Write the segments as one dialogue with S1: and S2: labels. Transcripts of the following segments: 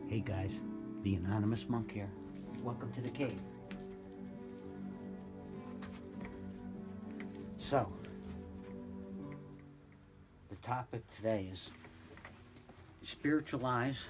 S1: Hey guys, the Anonymous Monk here. Welcome to the cave. So, the topic today is spiritual eyes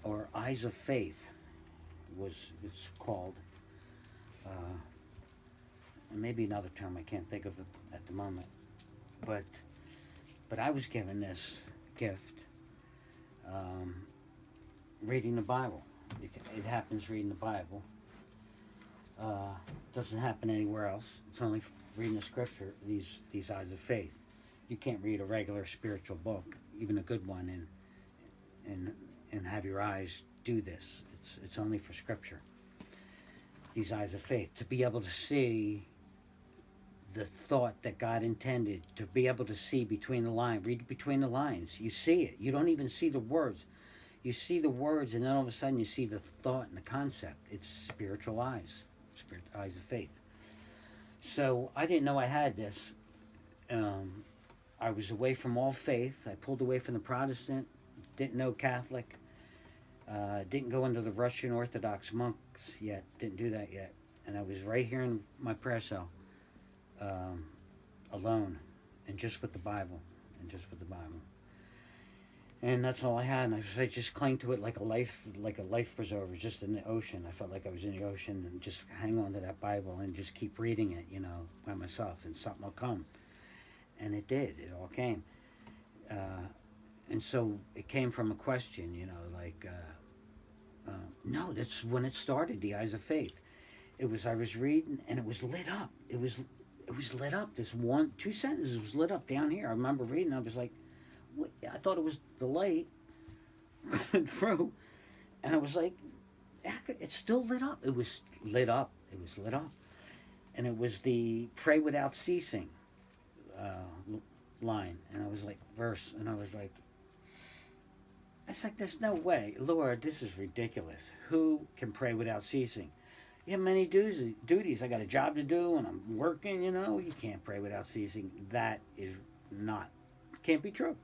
S1: or eyes of faith it's called. Maybe another term I can't think of it at the moment. But I was given this gift reading the Bible. It happens reading the Bible. Doesn't happen anywhere else. It's only reading the scripture, these eyes of faith. You can't read a regular spiritual book, even a good one, and have your eyes do this. It's only for scripture. These eyes of faith, to be able to see the thought that God intended, to be able to see between the lines, read between the lines. You see it. You don't even see the words. You see the words, and then all of a sudden you see the thought and the concept. It's spiritual eyes, eyes of faith. So I didn't know I had this. I was away from all faith. I pulled away from the Protestant, didn't know Catholic, didn't go into the Russian Orthodox monks yet, didn't do that yet. And I was right here in my prayer cell, alone, and just with the Bible, And that's all I had, and I just clung to it like a life preserver, just in the ocean. I felt like I was in the ocean, and just hang on to that Bible and just keep reading it, by myself, and something will come. And it did. It all came. And so it came from a question, no, that's when it started, the eyes of faith. I was reading, and it was lit up. It was lit up. This two sentences was lit up down here. I remember reading, I was like, what? I thought it was the light going through, and I was like, it's still lit up. It was lit up. And it was the pray without ceasing line, and I was like, verse, and I was like, there's no way, Lord, this is ridiculous. Who can pray without ceasing? You have many duties. I got a job to do, and I'm working, you can't pray without ceasing. That is can't be true.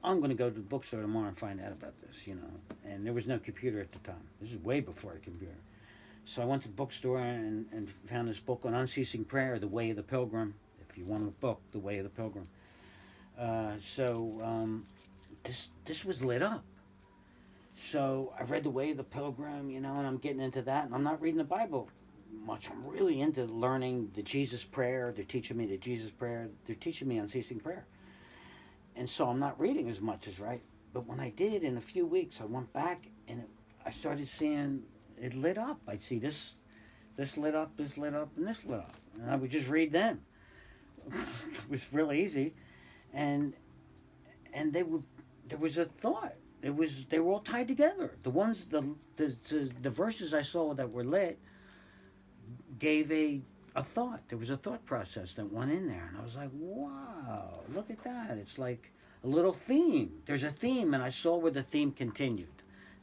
S1: I'm going to go to the bookstore tomorrow and find out about this, And there was no computer at the time. This is way before the computer. So I went to the bookstore and found this book on unceasing prayer, The Way of the Pilgrim. If you want a book, The Way of the Pilgrim. This was lit up. So I read The Way of the Pilgrim, and I'm getting into that. And I'm not reading the Bible much. I'm really into learning the Jesus prayer. They're teaching me the Jesus prayer. They're teaching me unceasing prayer. And so I'm not reading as much as right. But when I did, in a few weeks, I went back and I started seeing it lit up. I'd see this lit up, and this lit up. And I would just read them. It was really easy. And there was a thought. They were all tied together. The verses I saw that were lit gave a thought. There was a thought process that went in there, and I was like, wow, look at that. It's like a little theme. There's a theme, and I saw where the theme continued.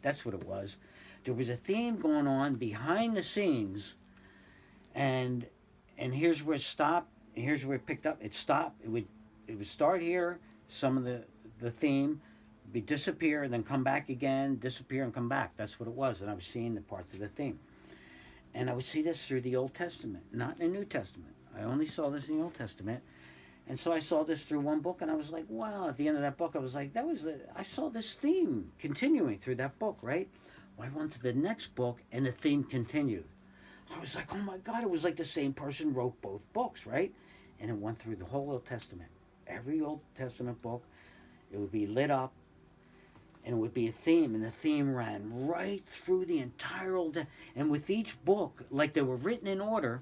S1: That's what it was. There was a theme going on behind the scenes, and here's where it stopped. Here's where it picked up. It stopped. It would start here. Some of the theme be disappear and then come back again, disappear and come back. That's what it was, and I was seeing the parts of the theme. And I would see this through the Old Testament, not in the New Testament. I only saw this in the Old Testament. And so I saw this through one book, and I was like, wow. At the end of that book, I was like, I saw this theme continuing through that book, right? Well, I went to the next book, and the theme continued. I was like, oh my God, it was like the same person wrote both books, right? And it went through the whole Old Testament. Every Old Testament book, it would be lit up, and it would be a theme, and the theme ran right through the entire Old Testament. And with each book, like they were written in order,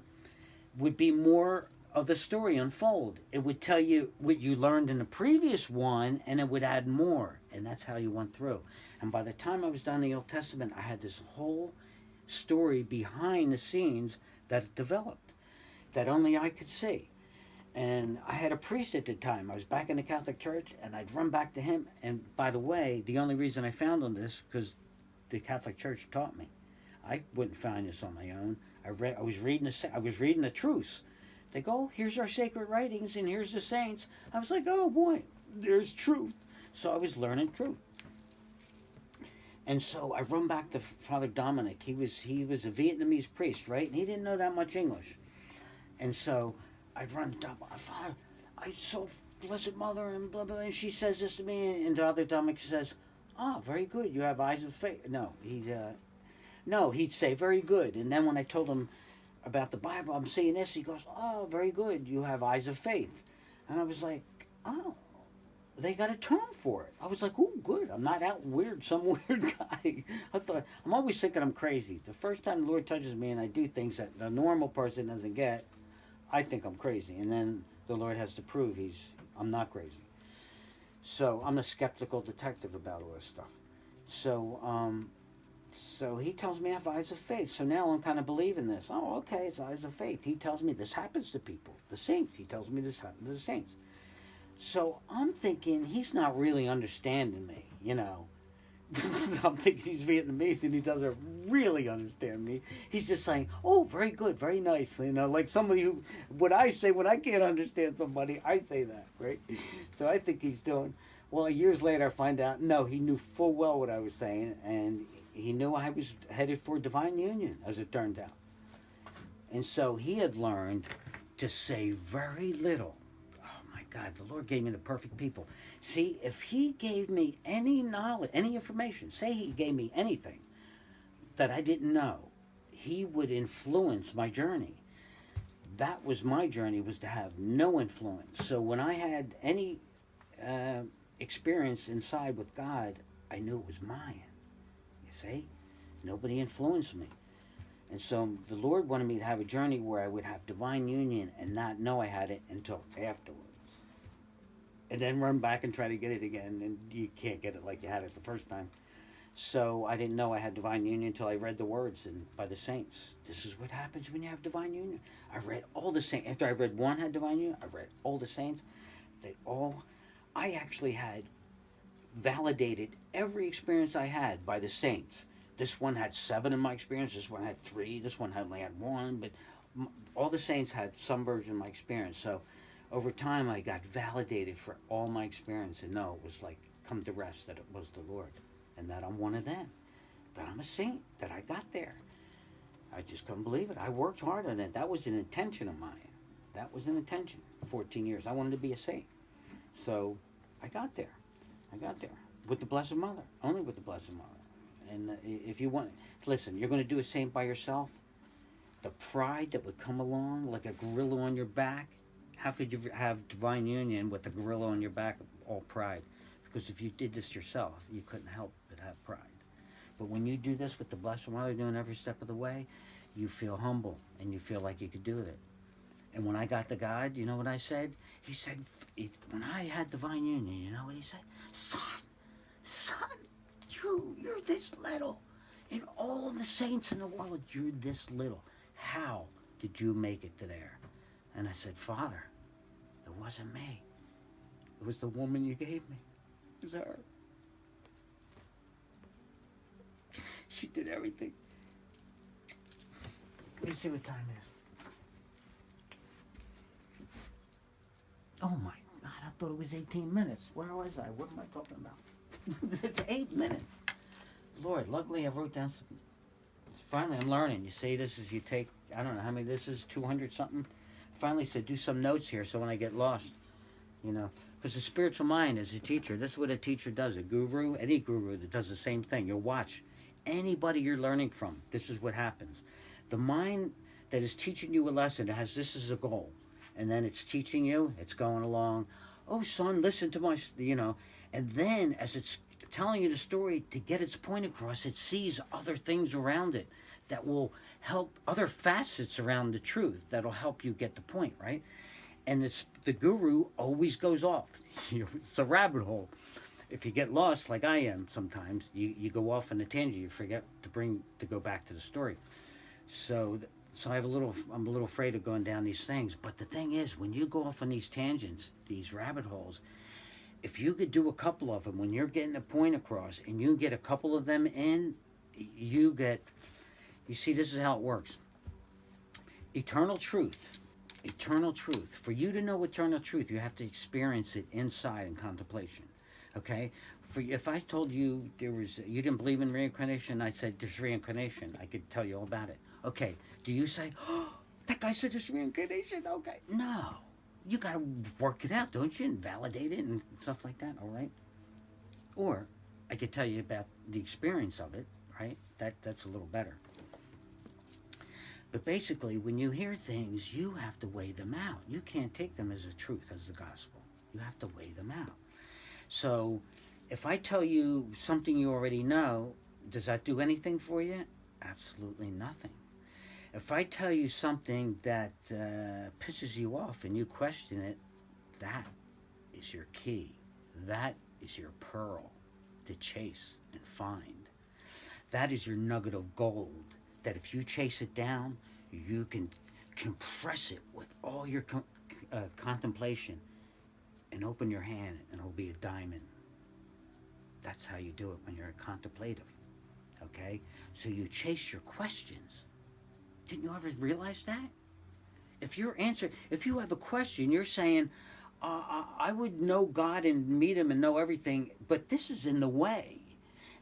S1: would be more of the story unfold. It would tell you what you learned in the previous one, and it would add more. And that's how you went through. And by the time I was done in the Old Testament, I had this whole story behind the scenes that developed, that only I could see. And I had a priest at the time. I was back in the Catholic Church, and I'd run back to him. And by the way, the only reason I found on this, because the Catholic Church taught me. I wouldn't find this on my own. I was reading the truths. They go, oh, here's our sacred writings, and here's the saints. I was like, oh boy, there's truth. So I was learning truth. And so I run back to Father Dominic. He was a Vietnamese priest, right? And he didn't know that much English. And so I run up, Father, I saw Blessed Mother and blah blah, and she says this to me, and Father Dominic says, "Ah, very good. You have eyes of faith." No, he'd say very good, and then when I told him about the Bible, I'm seeing this. He goes, "Oh, very good. You have eyes of faith," and I was like, "Oh." They got a term for it. I was like, "Oh, good. I'm not out weird, some weird guy." I thought I'm always thinking I'm crazy. The first time the Lord touches me and I do things that the normal person doesn't get, I think I'm crazy, and then the Lord has to prove I'm not crazy. So I'm a skeptical detective about all this stuff. So so he tells me I have eyes of faith. So now I'm kind of believing this. Oh, okay, it's eyes of faith. He tells me this happens to people, the saints. He tells me this happens to the saints. So I'm thinking he's not really understanding me, you know. I'm thinking he's Vietnamese and he doesn't really understand me. He's just saying, "Oh, very good, very nice." You know, like somebody who, what I say when I can't understand somebody, I say that, right? So I think he's doing, well, years later I find out, no, he knew full well what I was saying, and he knew I was headed for divine union, as it turned out. And so he had learned to say very little. Oh my God, the Lord gave me the perfect people. See, if he gave me any knowledge, any information, say he gave me anything that I didn't know, he would influence my journey. That was my journey, was to have no influence. So when I had any uh, experience inside with God, I knew it was mine. You see? Nobody influenced me. And so the Lord wanted me to have a journey where I would have divine union and not know I had it until afterwards. And then run back and try to get it again, and you can't get it like you had it the first time. So I didn't know I had divine union until I read the words and by the saints. This is what happens when you have divine union. I read all the saints. After I read one had divine union, I read all the saints. I actually had validated every experience I had by the saints. This one had 7 in my experience. This one had 3. This one only had 1. But all the saints had some version of my experience. So over time, I got validated for all my experience. And no, it was like come to rest that it was the Lord. And that I'm one of them. That I'm a saint. That I got there. I just couldn't believe it. I worked hard on it. That was an intention of mine. That was an intention. 14 years. I wanted to be a saint. So I got there. I got there. With the Blessed Mother. Only with the Blessed Mother. And if you want, listen, you're going to do a saint by yourself. The pride that would come along like a gorilla on your back. How could you have divine union with a gorilla on your back, all pride? Because if you did this yourself, you couldn't help but have pride. But when you do this with the Blessed Mother doing every step of the way, you feel humble and you feel like you could do it. And when I got to God, you know what I said? He said, when I had divine union, you know what he said? Son, you're this little. In all the saints in the world, you're this little. How did you make it to there? And I said, Father, it wasn't me. It was the woman you gave me. It was her. She did everything. Let me see what time it is. Oh my God, I thought it was 18 minutes. Where was I? What am I talking about? It's 8 minutes. Lord, luckily I wrote down some. Finally, I'm learning. You say this is, you take, I don't know how many this is, 200 something. Finally said, do some notes here so when I get lost, you know. Because the spiritual mind is a teacher. This is what a teacher does. A guru, any guru that does the same thing. You'll watch anybody you're learning from. This is what happens. The mind that is teaching you a lesson has this as a goal. And then it's teaching you, it's going along. Oh, son, listen to my, you know. And then as it's telling you the story, to get its point across, it sees other things around it that will help, other facets around the truth that'll help you get the point, right? And the guru always goes off. It's a rabbit hole. If you get lost, like I am sometimes, you go off on a tangent, you forget to go back to the story. So I'm a little afraid of going down these things. But the thing is, when you go off on these tangents, these rabbit holes, if you could do a couple of them, when you're getting a point across, and you get a couple of them in, you see, this is how it works. Eternal truth. For you to know eternal truth, you have to experience it inside in contemplation. Okay? If I told you you didn't believe in reincarnation, I said there's reincarnation, I could tell you all about it. Okay, do you say, oh, that guy said there's reincarnation? Okay, no, you got to work it out, don't you, and validate it and stuff like that. All right, or I could tell you about the experience of it. Right, that's a little better. But basically, when you hear things, you have to weigh them out. You can't take them as a truth, as the gospel. You have to weigh them out. So, if I tell you something you already know, does that do anything for you? Absolutely nothing. If I tell you something that pisses you off and you question it, that is your key. That is your pearl to chase and find. That is your nugget of gold that if you chase it down, you can compress it with all your contemplation and open your hand and it'll be a diamond. That's how you do it when you're contemplative. Okay? So you chase your questions. Didn't you ever realize that? If you have a question, you're saying, I would know God and meet him and know everything, but this is in the way.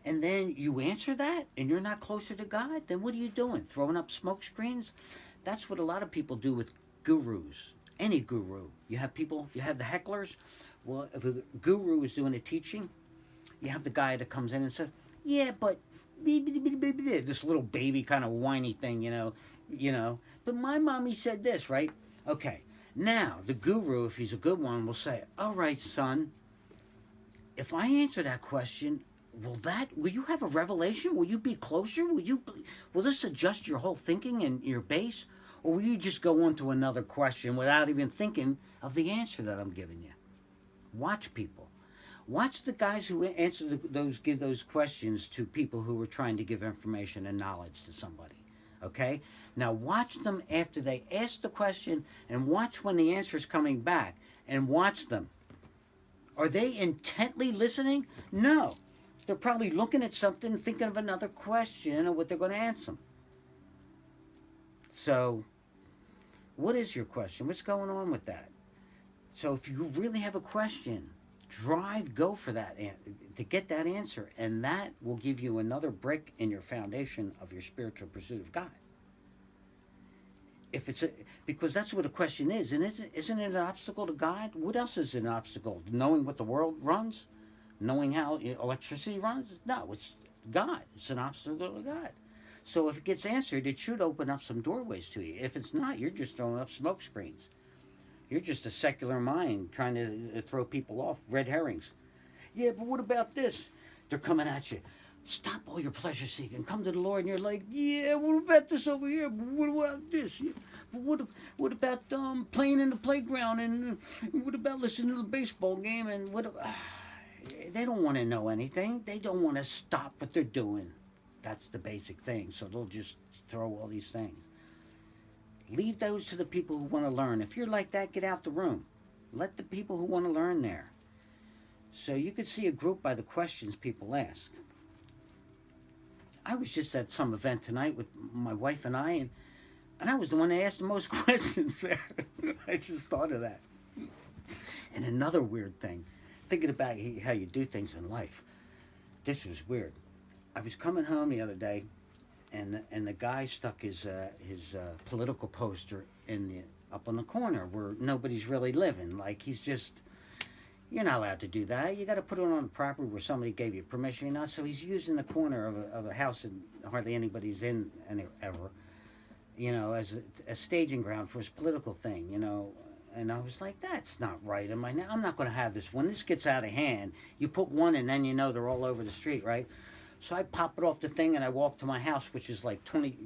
S1: And then you answer that and you're not closer to God, then what are you doing? Throwing up smoke screens? That's what a lot of people do with gurus. Any guru. You have the hecklers. Well, if a guru is doing a teaching, you have the guy that comes in and says, yeah, but this little baby kind of whiny thing, you know. But my mommy said this, right? Okay. Now, the guru, if he's a good one, will say, all right, son, if I answer that question, will you have a revelation? Will you be closer? Will this adjust your whole thinking and your base? Or will you just go on to another question without even thinking of the answer that I'm giving you? Watch people. Watch the guys who give those questions to people who are trying to give information and knowledge to somebody. Okay? Now watch them after they ask the question and watch when the answer is coming back and watch them. Are they intently listening? No. They're probably looking at something, thinking of another question or what they're going to answer them. So, what is your question? What's going on with that? So if you really have a question, go for that to get that answer. And that will give you another brick in your foundation of your spiritual pursuit of God. Because that's what a question is. And isn't it an obstacle to God? What else is an obstacle? Knowing what the world runs? Knowing how electricity runs? No, it's God. It's an obstacle to God. So if it gets answered, it should open up some doorways to you. If it's not, you're just throwing up smoke screens. You're just a secular mind trying to throw people off, red herrings. Yeah, but what about this? They're coming at you. Stop all your pleasure seeking. Come to the Lord, and you're like, yeah, what about this over here? But what about this? Yeah. But what about playing in the playground? And what about listening to the baseball game? And they don't want to know anything. They don't want to stop what they're doing. That's the basic thing. So they'll just throw all these things. Leave those to the people who want to learn. If you're like that, get out the room. Let the people who want to learn there. So you could see a group by the questions people ask. I was just at some event tonight with my wife and I I was the one that asked the most questions there. I just thought of that. And another weird thing, thinking about how you do things in life. This was weird. I was coming home the other day, and the guy stuck his political poster up on the corner where nobody's really living. Like he's just, you're not allowed to do that. You got to put it on the property where somebody gave you permission. So he's using the corner of a house that hardly anybody's in ever, as a staging ground for his political thing. And I was like, that's not right. I'm not going to have this. When this gets out of hand, you put one and then they're all over the street, right? So I pop it off the thing and I walk to my house, which is like 20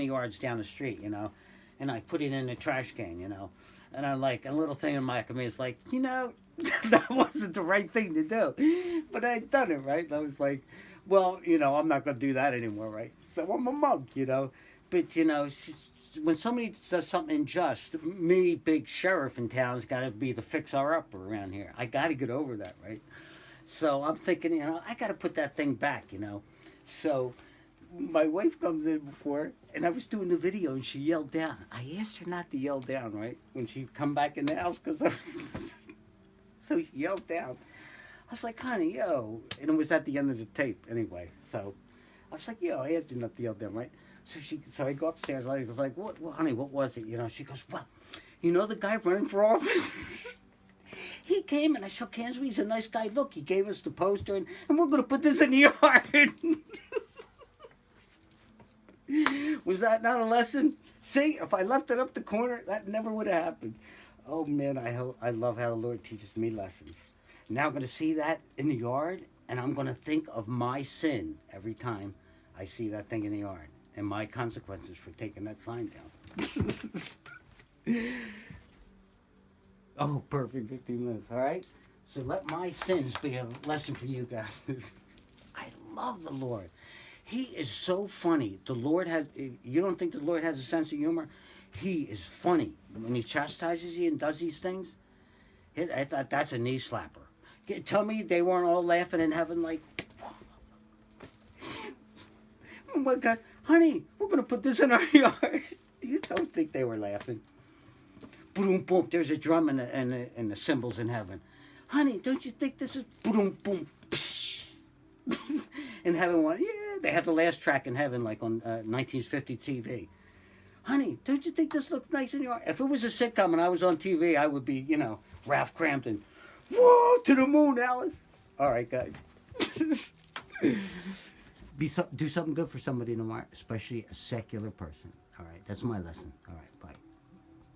S1: yards down the street, and I put it in the trash can, and I'm like, a little thing in my me is like, that wasn't the right thing to do, but I'd done it, right? And I was like, well, I'm not going to do that anymore, right? So I'm a monk, but, when somebody does something unjust, me, big sheriff in town's got to be the fixer-upper around here. I got to get over that, right? So I'm thinking, I got to put that thing back, So my wife comes in before, and I was doing the video, and she yelled down. I asked her not to yell down, right, when she come back in the house, because I was... So she yelled down. I was like, honey, yo. And it was at the end of the tape anyway. So I was like, yo, I asked you not the other right? So I go upstairs. I was like, what, honey, what was it? You know, she goes, well, you know the guy running for office? He came and I shook hands with him. He's a nice guy. Look, he gave us the poster and we're going to put this in the yard. Was that not a lesson? See, if I left it up the corner, that never would have happened. Oh man, I love how the Lord teaches me lessons. Now I'm going to see that in the yard, and I'm going to think of my sin every time I see that thing in the yard, and my consequences for taking that sign down. Oh, perfect 15 minutes, all right? So let my sins be a lesson for you guys. I love the Lord. He is so funny. The Lord has, you don't think the Lord has a sense of humor? He is funny. When he chastises you and does these things, I thought that's a knee slapper. Tell me they weren't all laughing in heaven like, oh my God, honey, we're going to put this in our yard. You don't think they were laughing. Boom, boom, there's a drum and the cymbals in heaven. Honey, don't you think this is boom, boom, psh. In heaven, yeah, they have the last track in heaven like on 1950 TV. Honey, don't you think this looks nice in your... If it was a sitcom and I was on TV, I would be, you know, Ralph Crampton. Whoa, to the moon, Alice. All right, guys. Do something good for somebody tomorrow, especially a secular person. All right, that's my lesson. All right, bye.